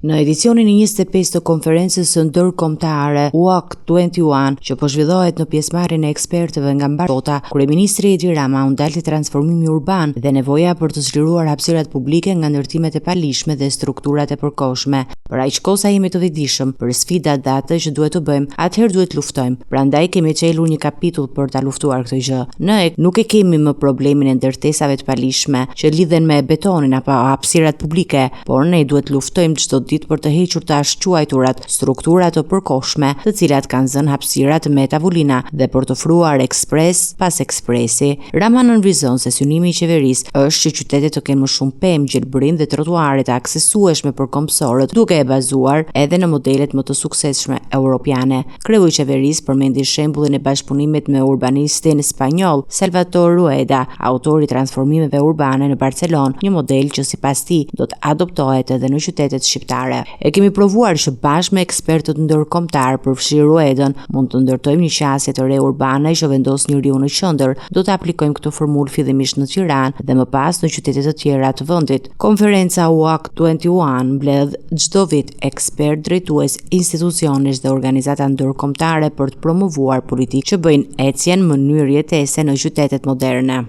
Në edicionin e 25 të konferencës së ndërkombëtare UAC21, që po zhvillohet në pjesëmarrjen e ekspertëve nga mbar bota, kryeministri Edi Rama u ndalti transformimi urban dhe nevoja për të zhvilluar hapësirat publike nga ndërtimet e palishme dhe strukturat e përkohshme. Për aq kohë sa jemi të vetëdijshëm për sfidat dhe atë që duhet të bëjmë, atëherë duhet luftojmë. Prandaj kemi çelur një kapitull për ta luftuar këtë gjë. Ne nuk e kemi më problemin e ndërtesave të palishme që lidhen me betonin apo hapësirat publike, por ne duhet luftojmë çdo ditë për të hequr të ashtuajturat struktura të përkohshme, të cilat kanë zënë hapësirat me tavolina dhe për të ofruar ekspres pas ekspresi. Rama nënvizon se synimi i qeverisë është që qytetet të kenë më shumë pemë, gjelbërim dhe trotuare të aksesueshme për kombësorët, duke e bazuar edhe në modelet më të suksesshme europiane. Kreu i qeverisë përmendi shembullin e bashkëpunimit me urbanistin spanjoll Salvador Rueda, autori i transformimeve urbane në Barcelonë, një model që sipas tij do të adoptohet edhe në qytetet shqiptare. E kemi provuar që bashkë me ekspertët ndërkombëtar, përfshirë Ruedën, mund të ndërtojmë një qasje të re urbane që vendos njeriu në qendër. Do të aplikojmë këtë formulë fillimisht në Tiranë dhe më pas në qytete të tjera të vendit. Konferenca UAC21 mbledh çdo vit ekspert, drejtues, institucionesh dhe organizata ndërkombëtare për të promovuar politikë që bëjnë ecjen në mënyrë jetese në qytetet moderne.